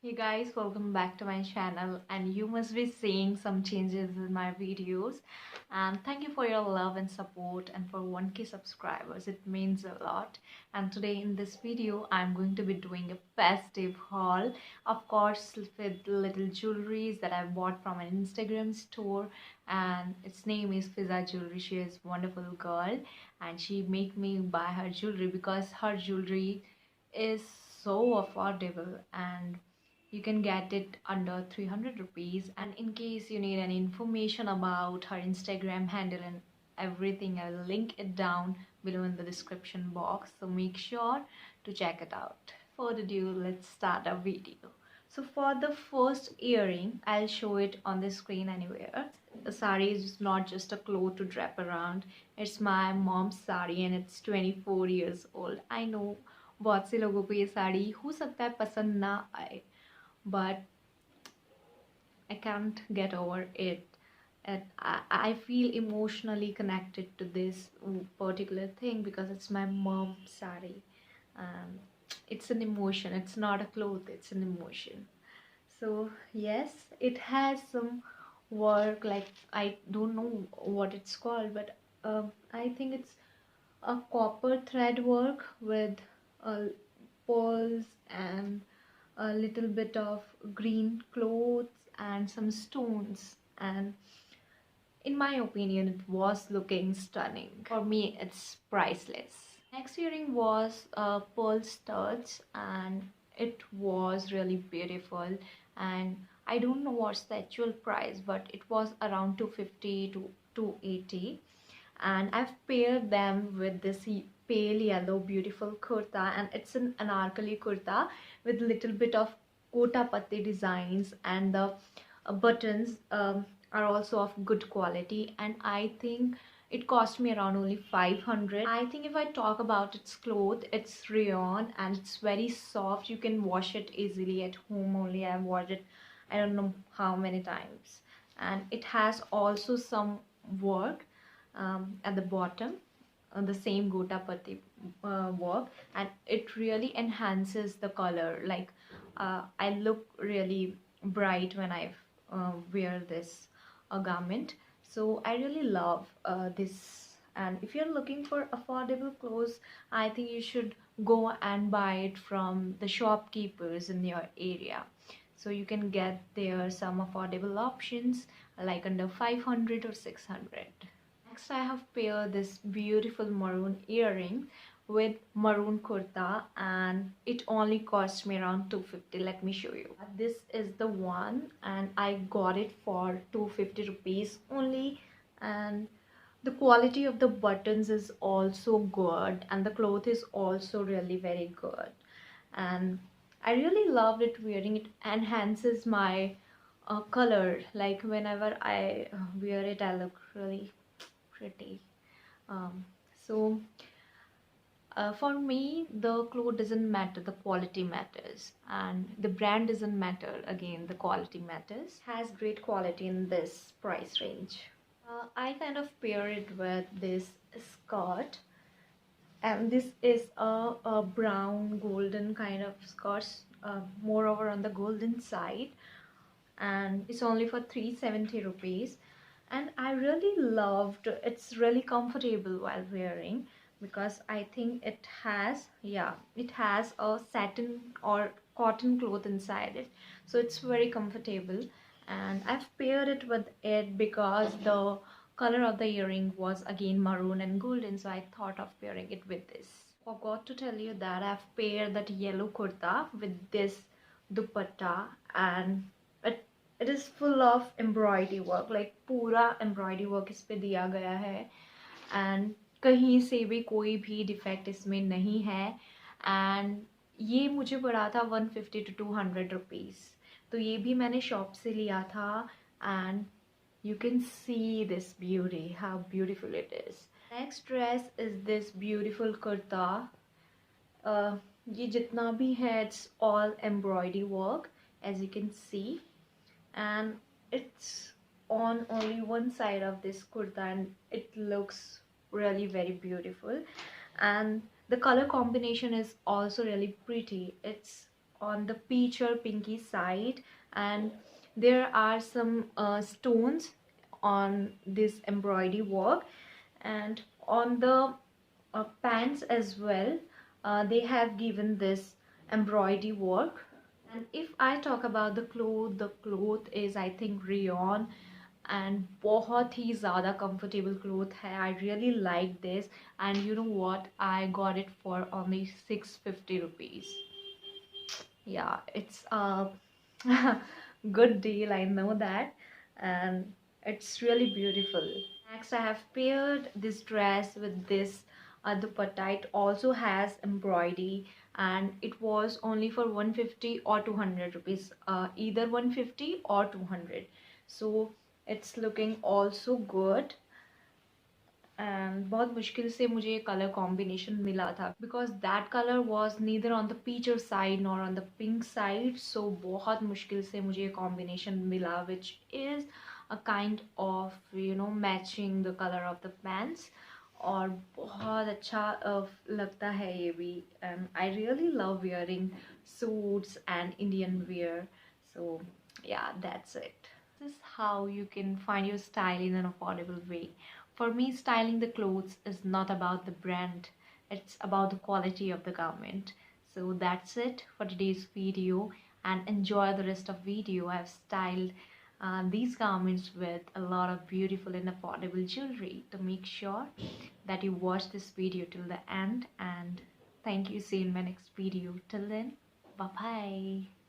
Hey guys, welcome back to my channel, and you must be seeing some changes in my videos, and thank you for your love and support and for 1k subscribers. It means a lot. And today in this video I'm going to be doing a festive haul, of course with little jewelries that I bought from an Instagram store, and its name is Fizza Jewelry. She is a wonderful girl and she make me buy her jewelry because her jewelry is so affordable and you can get it under 300 rupees. And in case you need any information about her Instagram handle and everything, I'll link it down below in the description box, so make sure to check it out. Further ado, let's start our video. So for the first earring, I'll show it on the screen anywhere. The sari is not just a cloth to wrap around, it's my mom's sari and it's 24 years old. I know बहुत से लोगों को ये साड़ी हो सकता है पसंद ना आए, but I can't get over it. And I feel emotionally connected to this particular thing because it's my mom's sari. It's an emotion, it's not a cloth, it's an emotion. So yes, it has some work, like I don't know what it's called, but I think it's a copper thread work with pearls and a little bit of green clothes and some stones, and in my opinion it was looking stunning. For me it's priceless. Next earring was pearl studs, and it was really beautiful, and I don't know what's the actual price, but it was around 250 to 280, and I've paired them with this pale yellow beautiful kurta, and it's an anarkali kurta with little bit of kota patti designs, and the buttons are also of good quality, and I think it cost me around only 500. I think if I talk about its cloth, it's rayon and it's very soft. You can wash it easily at home. Only I've washed it I don't know how many times, and it has also some work at the bottom, the same gota patti work, and it really enhances the color. Like I look really bright when I wear this garment. So I really love this. And if you're looking for affordable clothes, I think you should go and buy it from the shopkeepers in your area. So you can get there some affordable options like under 500 or 600. Next I have paired this beautiful maroon earring with maroon kurta, and it only cost me around 250. Let me show you. This is the one, and I got it for 250 rupees only, and the quality of the buttons is also good, and the cloth is also really very good, and I really loved it wearing it. Enhances my color. Like whenever I wear it, I look really pretty. um, so for me the clothes doesn't matter, the quality matters, and the brand doesn't matter, again the quality matters. Has great quality in this price range. I kind of pair it with this skirt, and this is a brown golden kind of skirt, moreover on the golden side, and it's only for 370 rupees. And I really loved, it's really comfortable while wearing, because I think it has, yeah, it has a satin or cotton cloth inside it, so it's very comfortable. And I've paired it with it because the color of the earring was again maroon and golden, so I thought of pairing it with this. Forgot to tell you that I've paired that yellow kurta with this dupatta, and it is full of embroidery work, like पूरा embroidery work इस पे दिया गया है, and कहीं से भी कोई भी डिफेक्ट इसमें नहीं है, and ये मुझे पड़ा था 150 to 200 रुपीज़, तो ये भी मैंने शॉप से लिया था. And you can see this beauty, how beautiful it is. Next dress is this beautiful kurta. ये जितना भी है it's all embroidery work, as you can see, and it's on only one side of this kurta, and it looks really very beautiful, and the color combination is also really pretty. It's on the peach or pinky side, and there are some stones on this embroidery work. And on the pants as well, they have given this embroidery work. And if I talk about the cloth is, I think, rayon, and बहुत ही ज़्यादा comfortable cloth है. I really like this, and you know what, I got it for only 650 rupees. Yeah, it's a good deal, I know that, and it's really beautiful. Next, I have paired this dress with this dupatta. It also has embroidery, and it was only for 150 or 200 rupees, either 150 or 200. So it's looking also good. And बहुत मुश्किल से मुझे ये colour combination मिला था, because that colour was neither on the peacher side nor on the pink side. So बहुत मुश्किल से मुझे ये कॉम्बिनेशन मिला, which is a kind of matching the colour of the pants. और बहुत अच्छा लगता है ये भी. And I really love wearing suits and Indian wear. So yeah, that's it. This is how you can find your style in an affordable way. For me, styling the clothes is not about the brand, it's about the quality of the garment. So that's it for today's video, and enjoy the rest of video. I've styled these garments with a lot of beautiful and affordable jewelry. To make sure that you watch this video till the end, and thank you. See you in my next video. Till then, bye bye.